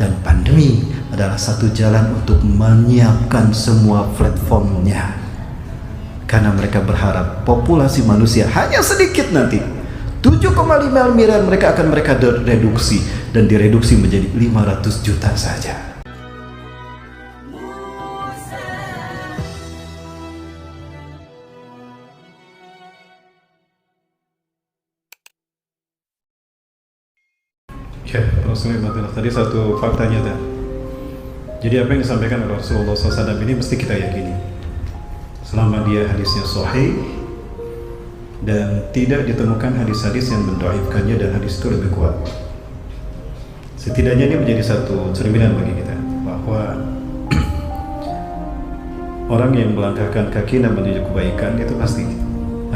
Dan pandemi adalah satu jalan untuk menyiapkan semua platformnya. Karena mereka berharap populasi manusia hanya sedikit nanti. 7,5 miliar mereka akan reduksi dan direduksi menjadi 500 juta saja. Ya, Rasulullah tadi satu fakta nyata. Jadi apa yang disampaikan oleh Rasulullah SAW ini mesti kita yakini. Selama dia hadisnya sahih dan tidak ditemukan hadis-hadis yang mendhaifkannya dan hadis itu lebih kuat. Setidaknya ini menjadi satu cerminan bagi kita bahwa orang yang melangkahkan kaki dan menuju kebaikan itu pasti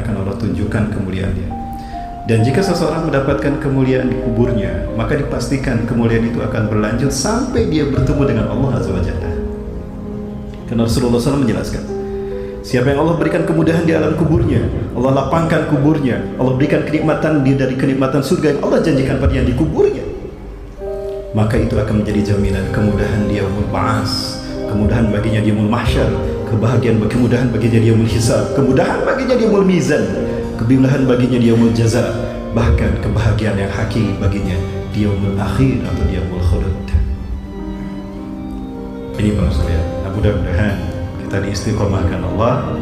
akan Allah tunjukkan kemuliaannya. Dan jika seseorang mendapatkan kemuliaan di kuburnya, maka dipastikan kemuliaan itu akan berlanjut sampai dia bertemu dengan Allah Azza wa Jalla. Karena Rasulullah SAW menjelaskan, siapa yang Allah berikan kemudahan di alam kuburnya, Allah lapangkan kuburnya, Allah berikan kenikmatan dari kenikmatan surga yang Allah janjikan pada yang di kuburnya, maka itu akan menjadi jaminan kemudahan di yaumul ba'ats, kemudahan baginya di yaumul mahsyar, kemudahan baginya di yaumul hisab, kemudahan baginya di yaumul mizan, kemudahan baginya di yaumul jaza, bahkan kebahagiaan yang hakiki baginya di yaumul akhir atau di yaumul khulud. Ini para sekalian, mudah-mudahan kita diistiqomahkan Allah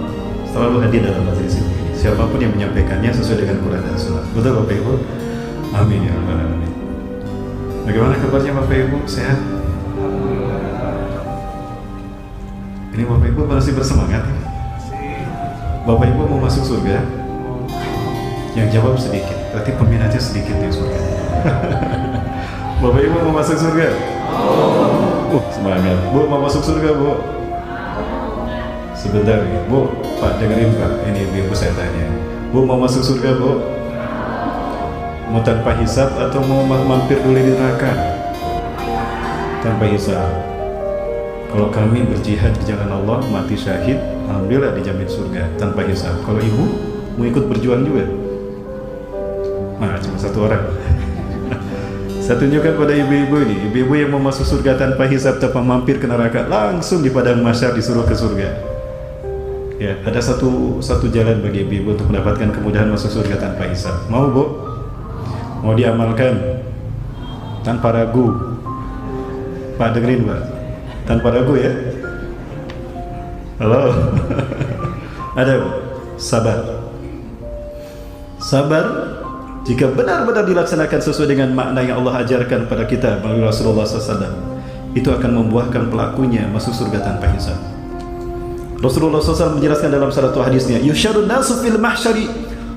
selalu hadir dalam majelis ini. Siapapun yang menyampaikannya sesuai dengan Quran dan Sunnah. Betul Bapak Ibu? Amin ya rabbal alamin. Bagaimana kabarnya Bapak Ibu? Sehat? Ini Bapak Ibu masih bersemangat? Bapak Ibu mau masuk surga? Yang jawab sedikit, berarti peminatnya sedikit ya surga. Bapak Ibu mau masuk surga? Semangat. Bu mau masuk surga Bu? Sebentar ya Bu, Pak dengerin Pak, ini ibu saya tanya. Bu mau masuk surga Bu? Mau tanpa hisab atau mau mampir dulu di neraka? Tanpa hisab. Kalau kami berjihad di jalan Allah, mati syahid, alhamdulillah dijamin surga tanpa hisab. Kalau ibu mau ikut berjuang juga? Nah, cuma satu orang. Saya tunjukkan pada ibu-ibu ini, ibu-ibu yang mau masuk surga tanpa hisab, tanpa mampir ke neraka, langsung di padang mahsyar disuruh ke surga. Ya, ada satu jalan bagi ibu-ibu untuk mendapatkan kemudahan masuk surga tanpa hisab. Mau Bu? Mau diamalkan tanpa ragu? Pak dengerin Pak, tanpa ragu ya. Halo. Ada Bu? Sabar. Sabar. Jika benar-benar dilaksanakan sesuai dengan makna yang Allah ajarkan pada kita melalui Rasulullah SAW, itu akan membuahkan pelakunya masuk surga tanpa hisab. Rasulullah SAW menjelaskan dalam satu hadisnya, yusyarun nasu fil mahsyari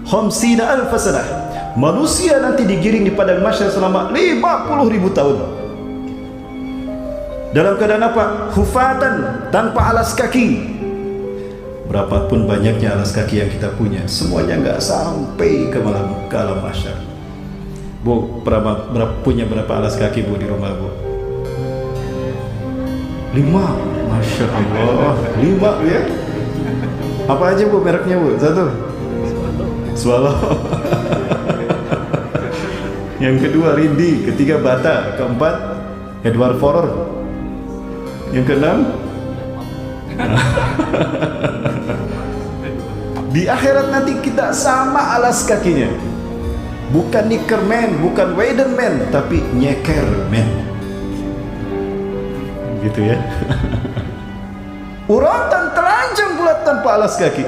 khamsina alf sanah. Manusia nanti digiring di padang mahsyar selama 50.000 tahun. Dalam keadaan apa? Hufatan, tanpa alas kaki. Berapapun banyaknya alas kaki yang kita punya, semuanya nggak sampai ke alam mahsyar. Bu, punya berapa alas kaki Bu di rumah Bu? 5. Masya Allah, 5 ya. Apa aja Bu mereknya Bu? 1. Swallow. Yang kedua Rindi, ketiga Bata, keempat Edward Forer, yang keenam di akhirat nanti kita sama alas kakinya, bukan Nickerman, bukan Weidenman, tapi Nyekerman, gitu ya. Uratan telanjang bulat tanpa alas kaki.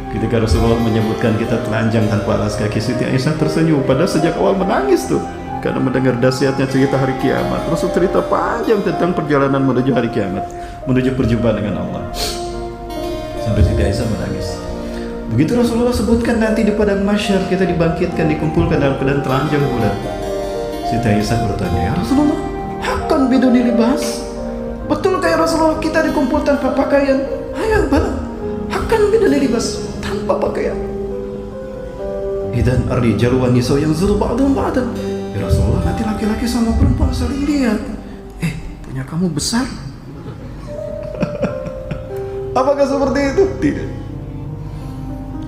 Ketika Rasulullah menyebutkan kita telanjang tanpa alas kaki, Siti Aisyah tersenyum, padahal sejak awal menangis tuh karena mendengar dahsyatnya cerita hari kiamat. Rasul cerita panjang tentang perjalanan menuju hari kiamat, menuju perjumpaan dengan Allah, sampai Siti Aisyah menangis. Begitu Rasulullah sebutkan nanti di padang mahsyar kita dibangkitkan, dikumpulkan dalam keadaan telanjang bulat. Siti Aisyah bertanya, ya Rasulullah, hakan biduni libas? Betul kayak Rasulullah kita dikumpul tanpa pakaian? Hayang bala, hakan biduni libas, tanpa pakaian. Idan ar-rijal wan nisa yanzuru ba'dhum ba'dan. Ya Rasulullah, nanti laki-laki sama perempuan saling lihat. Punya kamu besar? Apakah seperti itu? Tidak.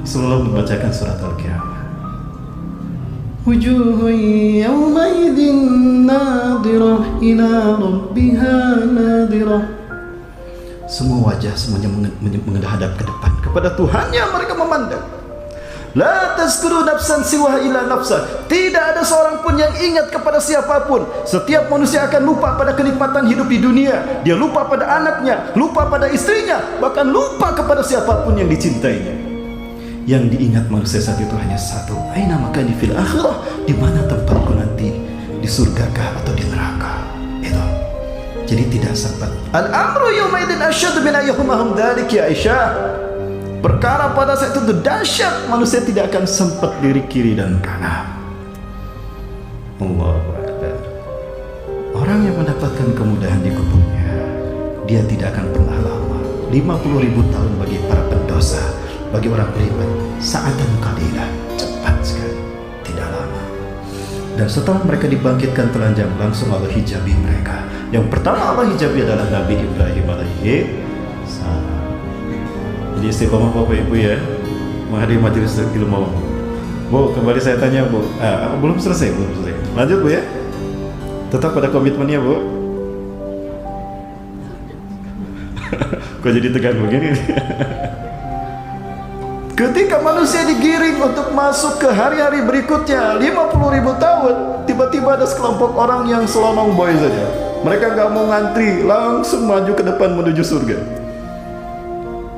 Rasulullah membacakan surat Al-Qiyamah. wujuhun yawmaidin nadhirah ila rabbiha nadhirah. Semua wajah semuanya menghadap ke depan kepada Tuhannya mereka memandang. La tazkuru nafsan siwa ila nafsa. Tidak ada seorang pun yang ingat kepada siapapun. Setiap manusia akan lupa pada kenikmatan hidup di dunia. Dia lupa pada anaknya, lupa pada istrinya, bahkan lupa kepada siapapun yang dicintainya. Yang diingat manusia saat itu hanya satu, aina makani fil akhirah, di mana tempatku nanti, di surgakah atau di neraka. Itu. Jadi tidak sempat. Al-amru yaumaidin asyad min ayyuhum dzalik ya Aisyah. Perkara pada saat itu dahsyat, manusia tidak akan sempat diri kiri dan kanan. Allahu Akbar. Orang yang mendapatkan kemudahan di kuburnya, dia tidak akan pernah lama. 50.000 tahun bagi para pendosa, bagi orang beriman, sa'atan qalilah, cepat sekali, tidak lama. Dan setelah mereka dibangkitkan telanjang, langsung Allah hijabi mereka. Yang pertama Allah hijabi adalah Nabi Ibrahim alaihi salam. Jadi istiqomah Bapak Ibu ya, menghadiri majelis ilmu. Bu, kembali saya tanya Bu, belum selesai. Lanjut Bu ya, tetap pada komitmennya Bu. Kok jadi tegang begini? Ketika manusia digiring untuk masuk ke hari-hari berikutnya, 50.000 tahun, tiba-tiba ada sekelompok orang yang selonong boy saja. Mereka nggak mau ngantri, langsung maju ke depan menuju surga.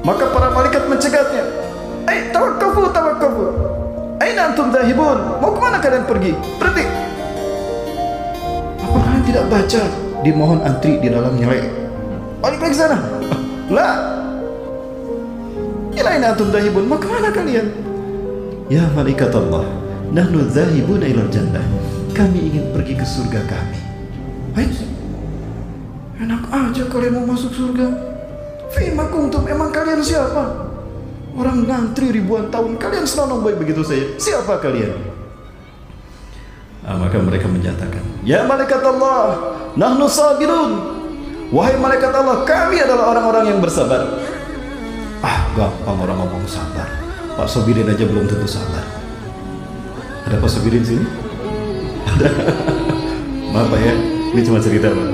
Maka para malaikat mencegatnya. Tawakkafu. Aina antum dhahibun? Mau kemana kalian pergi? Berhenti. Apa kalian tidak baca? Dimohon antri di dalam nyelek. Balik lagi sana. Lah. Aina antum dhahibun? Mau kemana kalian? Ya malaikat Allah, nahnu dhahibuna ilal jannah. Kami ingin pergi ke surga kami. Enak aja kalian mau masuk surga. Fima kuntum, emang kalian siapa? Orang ngantri ribuan tahun, kalian senonong baik begitu saja. Siapa kalian? Maka mereka menyatakan, ya malaikat Allah, nahnu sabirun. Wahai malaikat Allah, kami adalah orang-orang yang bersabar. Gampang orang ngomong sabar. Pak Sobirin aja belum tentu sabar. Ada Pak Sobirin sini? Ada. Maaf Pak ya, ini cuma cerita Pak.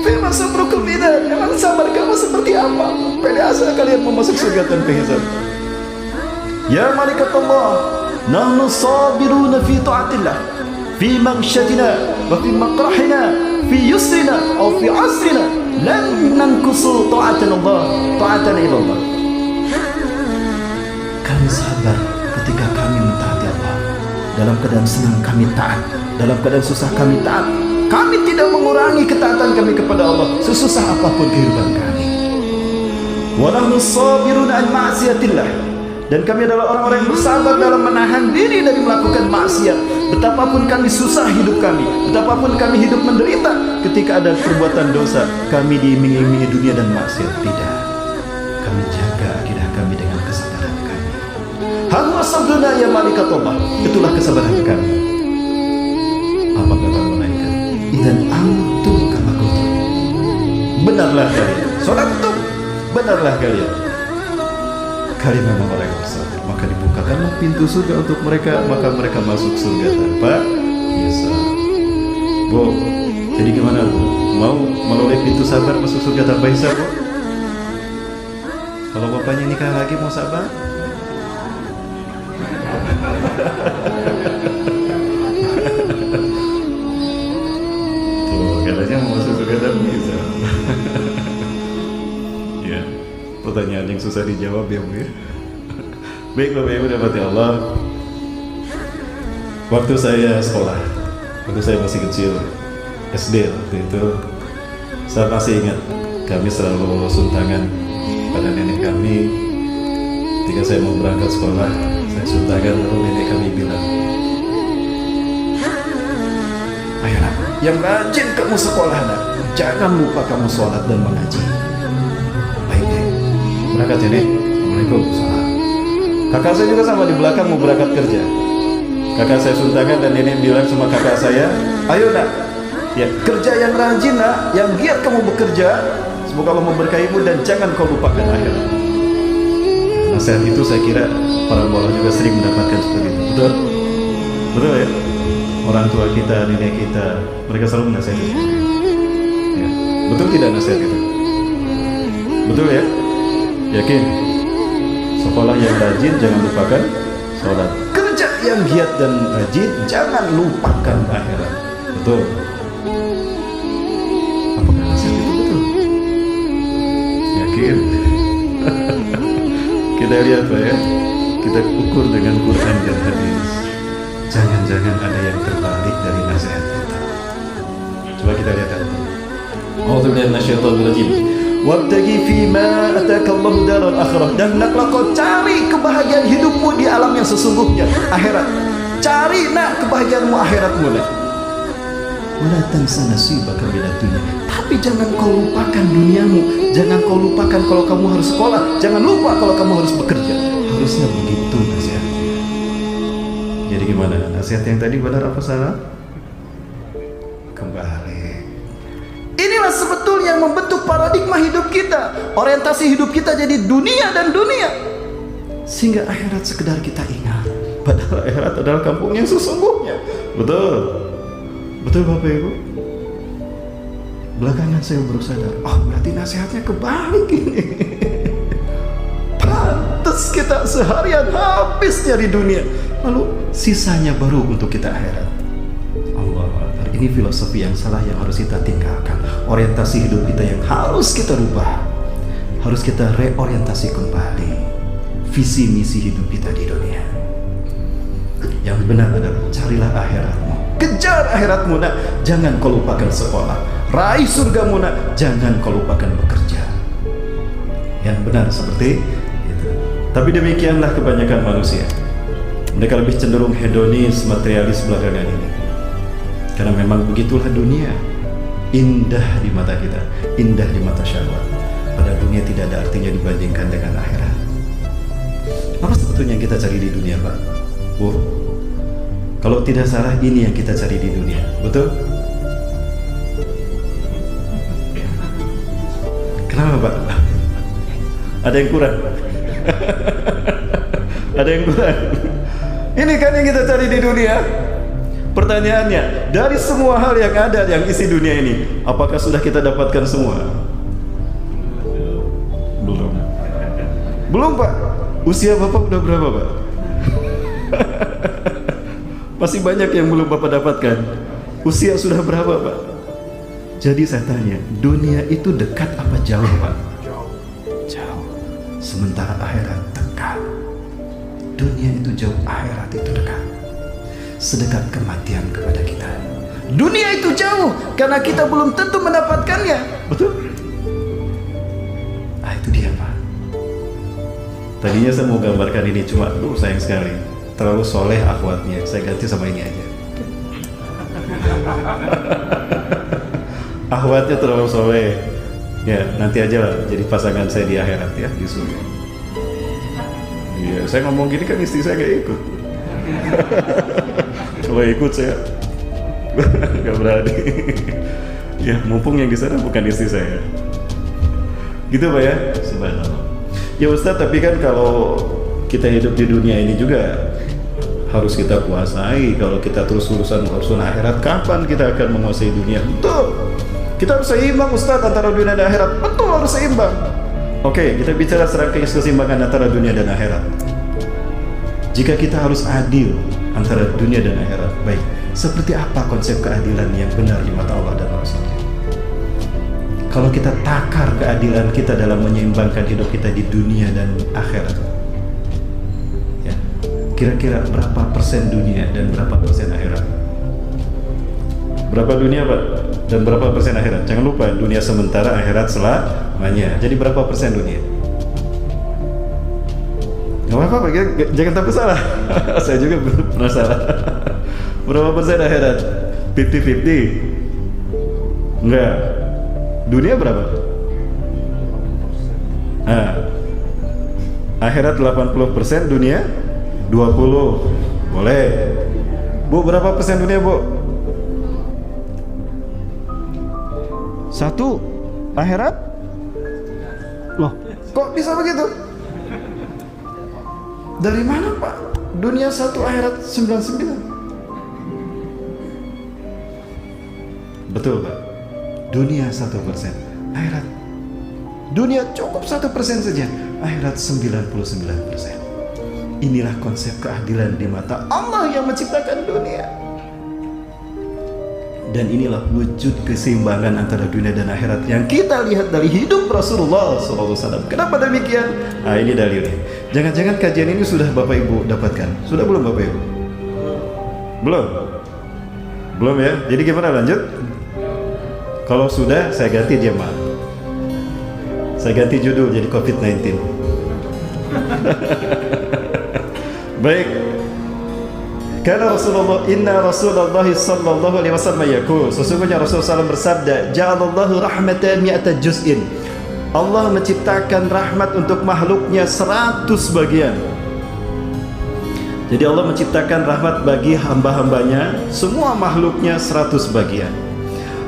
Firman sabrukum idzan, emang sabar kamu seperti apa? Pede asal kalian mau masuk surga tanpa hisab. Ya malaikat Allah, nahnu sabiruna fi ta'atillah, fi mangshatina wa fi maqrahina, fi yusrina aw fi asrina, lan nankusu ta'atan Allah, ta'atan ila Allah. Kami sabar ketika kami mentaati Allah. Dalam keadaan senang kami taat, dalam keadaan susah kami taat. Kami tidak mengurangi ketaatan kami kepada Allah sesusah apapun kehidupan kami. Wa nahnu sabirun an ma'siyatillah. Dan kami adalah orang-orang yang bersabar dalam menahan diri dari melakukan maksiat. Betapapun kami susah hidup kami, betapapun kami hidup menderita, ketika ada perbuatan dosa, kami diiming-imingi dunia dan maksiat. Tidak. Kami jaga akidah kami dengan kesabaran kami. Huwa sabruna ya malaikat Allah. Itulah kesabaran kami. Apa kata malaikat? Dan antum kama kuntum. Benarlah kalian. Sholatum. Benarlah kalian. Kalian memang orang yang bersabar. Maka dibukakanlah pintu surga untuk mereka. Maka mereka masuk surga tanpa hisab. Bu, jadi gimana Bu? Mau melalui pintu sabar masuk surga tanpa hisab Bu? Kalau bapaknya nikah lagi mau sabar? Katanya mau masuk surga dan bisa. Ya, pertanyaan yang susah dijawab ya Bu ya. Baik Bapak Ibu dapat ya Allah. Waktu saya sekolah, waktu saya masih kecil, SD waktu itu, saya masih ingat kami selalu suntangan pada nenek kami. Ketika saya mau berangkat sekolah, saya suntangan lalu nenek kami bilang, ayo nak, yang rajin kamu sekolah nak, jangan lupa kamu sholat dan mengaji. Baik deh, berangkat ya nek. Assalamualaikum. Salam. Kakak saya juga sama di belakang mau berangkat kerja. Kakak saya suntangan dan nenek bilang sama kakak saya, ayo nak, ya kerja yang rajin nak, yang giat kamu bekerja. Semoga Allah memberkahimu dan jangan kau lupakan akhirat. Nasihat itu saya kira para mualaf juga sering mendapatkan seperti itu. Betul? Betul ya? Orang tua kita, nenek kita, mereka selalu menasihati. Ya. Betul tidak nasihat itu? Betul ya? Yakin? Sekolah yang rajin jangan lupakan sholat. Kerja yang giat dan rajin jangan lupakan akhirat. Betul. Apakah nasihat itu betul? Yakin? Kita lihat Pak ya. Kita ukur dengan Quran dan hadis. Jangan-jangan ada yang terbalik dari nasihat kita. Coba kita lihat nanti. A'udzubillahi minasyaitonir rajim. Wabtaghi fima atakallahu daral akhirah, dan hendaklah kau cari kebahagiaan hidupmu di alam yang sesungguhnya, akhirat. Cari nak kebahagiaanmu akhiratmu nak. Wala tansa nasibaka minad dunya. Tapi jangan kau lupakan duniamu. Jangan kau lupakan kalau kamu harus sekolah. Jangan lupa kalau kamu harus bekerja. Harusnya begitu nasihatnya. Jadi gimana? Nasihat yang tadi benar apa salah? Kembali. Inilah sebetulnya yang membentuk paradigma hidup kita. Orientasi hidup kita jadi dunia dan dunia. Sehingga akhirat sekedar kita ingat. Padahal akhirat adalah kampung yang sesungguhnya. Betul. Betul Bapak Ibu. Belakangan saya baru sadar, oh berarti nasihatnya kebalik ini. Pantes kita seharian habis nyari dunia, lalu sisanya baru untuk kita akhirat. Allah Akbar. Ini filosofi yang salah yang harus kita tinggalkan. Orientasi hidup kita yang harus kita rubah. Harus kita reorientasi kembali visi misi hidup kita di dunia. Yang benar adalah carilah akhiratmu. Kejar akhiratmu nak. Jangan kau lupakan sekolah. Raih surgamu nak. Jangan kau lupakan bekerja. Yang benar seperti itu. Tapi demikianlah kebanyakan manusia. Mereka lebih cenderung hedonis, materialis belakangan ini. Karena memang begitulah dunia. Indah di mata kita, indah di mata syahwat. Pada dunia tidak ada artinya dibandingkan dengan akhirat. Apa sebetulnya yang kita cari di dunia Pak? Bu, kalau tidak salah ini yang kita cari di dunia, betul? Kenapa Pak? Ada yang kurang? Ada yang kurang? Ini kan yang kita cari di dunia. Pertanyaannya, dari semua hal yang ada yang isi dunia ini, apakah sudah kita dapatkan semua? Belum. Belum Pak. Usia Bapak udah berapa Pak? Masih banyak yang belum Bapak dapatkan. Usia sudah berapa Pak? Jadi saya tanya, dunia itu dekat apa jauh Pak? Jauh. Sementara akhirat dekat. Dunia itu jauh, akhirat itu dekat. Sedekat kematian kepada kita. Dunia itu jauh karena kita belum tentu mendapatkannya. Betul? Ah itu dia Pak. Tadinya saya mau gambarkan ini, cuma sayang sekali terlalu soleh akhwatnya. Saya ganti sama ini aja. Akhwatnya terlalu soleh. Ya nanti aja lah jadi pasangan saya di akhirat ya, di surga. Iya, saya ngomong gini kan istri saya gak ikut. Coba ikut saya gak berani. Ya mumpung yang di sana bukan istri saya. Gitu Pak ya. Subhanallah. Ya Ustaz, tapi kan kalau kita hidup di dunia ini juga harus kita kuasai. Kalau kita terus urusan akhirat, kapan kita akan menguasai dunia? Betul. Kita harus seimbang Ustaz antara dunia dan akhirat. Betul, harus seimbang. Oke, kita bicara serangkaian keseimbangan antara dunia dan akhirat. Jika kita harus adil antara dunia dan akhirat, baik, seperti apa konsep keadilan yang benar di mata Allah dan Rasulnya? Kalau kita takar keadilan kita dalam menyeimbangkan hidup kita di dunia dan akhirat, ya, kira-kira berapa persen dunia dan berapa persen akhirat? Berapa dunia Pak? Dan berapa persen akhirat? Jangan lupa, dunia sementara, akhirat selamanya. Jadi berapa persen dunia? Gak apa-apa Pak, jangan takut salah. Saya juga pernah salah. Berapa persen akhirat? 50-50? Enggak. Dunia berapa? Nah, akhirat 80%, dunia 20%. Boleh. Bu, berapa persen dunia Bu? 1. Akhirat? Loh, kok bisa begitu? Dari mana Pak? Dunia 1, akhirat 99. Betul Pak. Dunia 1%, akhirat. Dunia cukup 1% saja, akhirat 99%. Inilah konsep keadilan di mata Allah yang menciptakan dunia. Dan inilah wujud keseimbangan antara dunia dan akhirat yang kita lihat dari hidup Rasulullah SAW. Kenapa demikian? Nah, ini dalilnya. Jangan-jangan kajian ini sudah Bapak Ibu dapatkan? Sudah belum Bapak Ibu? Belum? Belum ya? Jadi gimana lanjut? Kalau sudah, saya ganti jemaah. Saya ganti judul jadi COVID-19. Baik. Karena Inna Rasulullah sallallahu alaihi wasallam yaqul, sesungguhnya Rasulullah SAW bersabda, ja'alallahu rahmatan mi'ata juz'in. Allah menciptakan rahmat untuk makhluknya 100 bagian. Jadi Allah menciptakan rahmat bagi hamba-hambanya, semua makhluknya 100 bagian.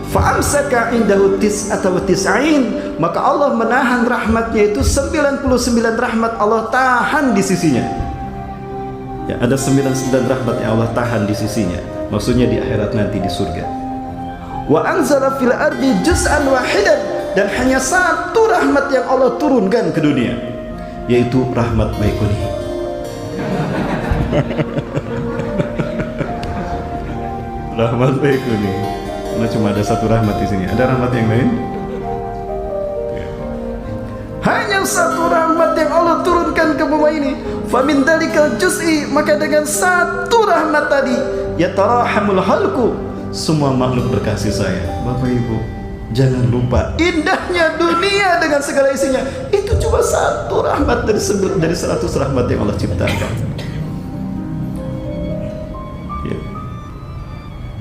Fa'amsaka indahu tis'ata wa tis'ain, maka Allah menahan rahmatnya itu 99 rahmat Allah tahan di sisinya. Ya, ada 99 rahmat yang Allah tahan di sisinya. Maksudnya di akhirat nanti di surga. Wa anzala fil ardi juz'an wahidan, dan hanya satu rahmat yang Allah turunkan ke dunia, yaitu rahmat Baikuni. Rahmat Baikuni. Karena cuma ada satu rahmat di sini. Ada rahmat yang lain? Hanya satu rahmat yang Allah turunkan ke bumi ini. Famin dalikal juz'i, maka dengan satu rahmat tadi yatarahamul halku, semua makhluk berkasih sayang. Bapak Ibu, jangan lupa indahnya dunia dengan segala isinya. Itu cuma satu rahmat dari 100 rahmat yang Allah ciptakan. Ya.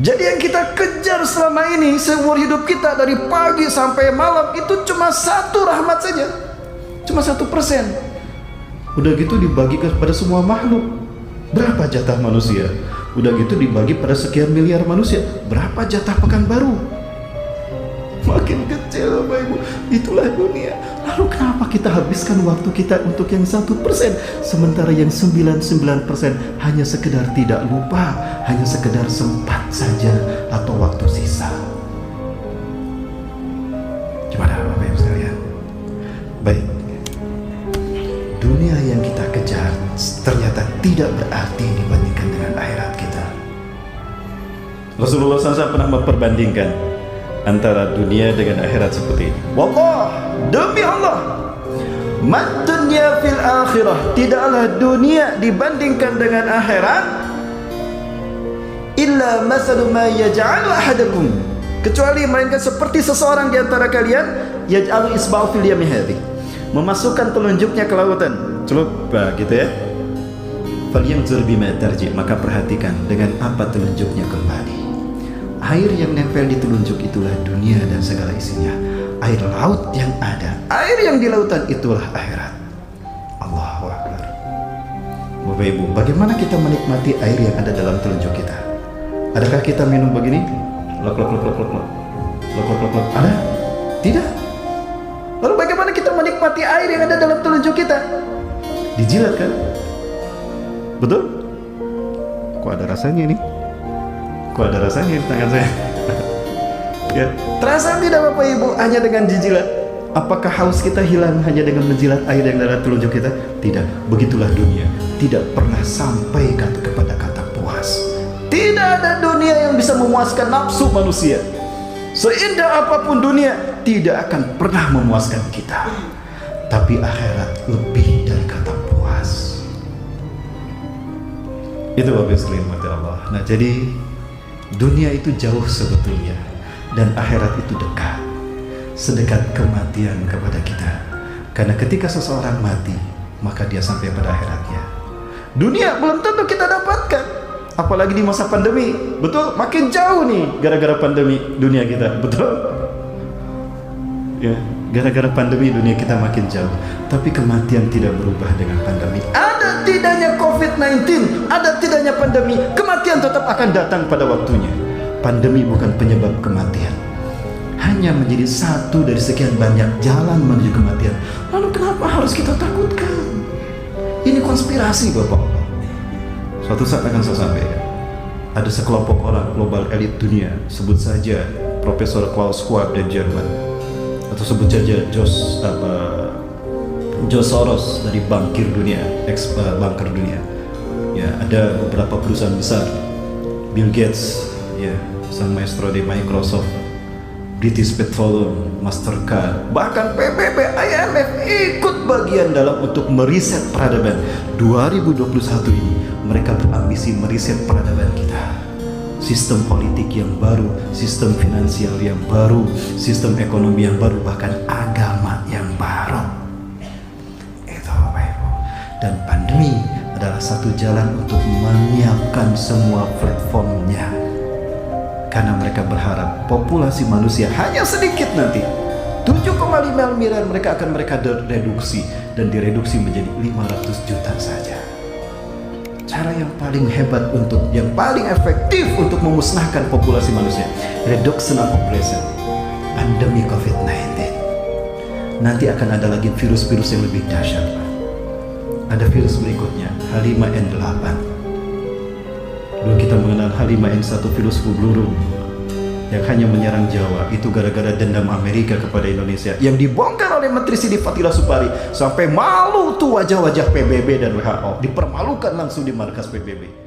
Jadi yang kita kejar selama ini seumur hidup kita dari pagi sampai malam itu cuma satu rahmat saja. Cuma 1%. Udah gitu dibagi kepada semua makhluk. Berapa jatah manusia? Udah gitu dibagi pada sekian miliar manusia. Berapa jatah Pekanbaru? Makin kecil Bapak Ibu. Itulah dunia. Lalu kenapa kita habiskan waktu kita untuk yang 1%, sementara yang 99% hanya sekedar tidak lupa, hanya sekedar sempat saja atau waktu sisa? Gimana Bapak Ibu sekalian? Baik. Dunia yang kita kejar ternyata tidak berarti dibandingkan dengan akhirat kita. Rasulullah SAW pernah memperbandingkan antara dunia dengan akhirat seperti ini. Wallah, demi Allah, mad dunya fil akhirah, tidaklah dunia dibandingkan dengan akhirat illa masalu ma yaj'alu ahadakum, kecuali melainkan seperti seseorang di antara kalian yaj'alu isba'u fil yami hadhi, memasukkan telunjuknya ke lautan, celup gitu ya. Falyanzur bima tarji, maka perhatikan dengan apa telunjuknya kembali. Air yang nempel di telunjuk itulah dunia dan segala isinya. Air laut yang ada, air yang di lautan itulah akhirat. Allahu Akbar. Bapak Ibu, bagaimana kita menikmati air yang ada dalam telunjuk kita? Adakah kita minum begini? Lok lok lok lok lok lok lok lok lok. Ada? Tidak. Lalu bagaimana kita menikmati air yang ada dalam telunjuk kita? Dijilat kan? Betul? Kok ada rasanya ini? Kok ada rasanya di tangan saya? Ya, terasa tidak Bapak Ibu hanya dengan dijilat? Apakah haus kita hilang hanya dengan menjilat air yang ada dalam telunjuk kita? Tidak. Begitulah dunia. Tidak pernah sampai kepada kata puas. Tidak ada dunia yang bisa memuaskan nafsu manusia. Seindah apapun dunia, tidak akan pernah memuaskan kita. Tapi akhirat lebih dari kata puas. Itu Bapak sekalian mati Allah. Nah, jadi dunia itu jauh sebetulnya, dan akhirat itu dekat, sedekat kematian kepada kita. Karena ketika seseorang mati, maka dia sampai pada akhiratnya. Dunia belum tentu kita dapatkan, apalagi di masa pandemi. Betul? Makin jauh nih gara-gara pandemi dunia kita. Betul? Ya, gara-gara pandemi dunia kita makin jauh. Tapi kematian tidak berubah dengan pandemi. Ada tidaknya COVID-19, ada tidaknya pandemi, kematian tetap akan datang pada waktunya. Pandemi bukan penyebab kematian, hanya menjadi satu dari sekian banyak jalan menuju kematian. Lalu kenapa harus kita takutkan? Ini konspirasi Bapak. Suatu saat akan saya sampaikan. Ada sekelompok orang global elit dunia, sebut saja Profesor Klaus Schwab dari Jerman, atau sebut saja George Soros dari Bankir Dunia, banker dunia. Ya, ada beberapa perusahaan besar, Bill Gates, ya, sang maestro di Microsoft, British Petroleum, Mastercard, bahkan PBB, IMF ikut bagian dalam untuk meriset peradaban. 2021 ini mereka berambisi meriset peradaban kita. Sistem politik yang baru, sistem finansial yang baru, sistem ekonomi yang baru, bahkan agama yang baru. Itu Bapak Ibu. Dan pandemi adalah satu jalan untuk menyiapkan semua platformnya. Karena mereka berharap populasi manusia hanya sedikit nanti. 7,5 miliar mereka akan reduksi dan direduksi menjadi 500 juta saja. Cara yang paling hebat yang paling efektif untuk memusnahkan populasi manusia, reduction of population, pandemi COVID-19. Nanti akan ada lagi virus-virus yang lebih dahsyat, Pak. Ada virus berikutnya, H5N8. Dulu kita mengenal H5N1, virus flu burung yang hanya menyerang Jawa. Itu gara-gara dendam Amerika kepada Indonesia yang dibongkar oleh Menteri Siti Fatilah Supari. Sampai malu tuh wajah-wajah PBB dan WHO, dipermalukan langsung di markas PBB.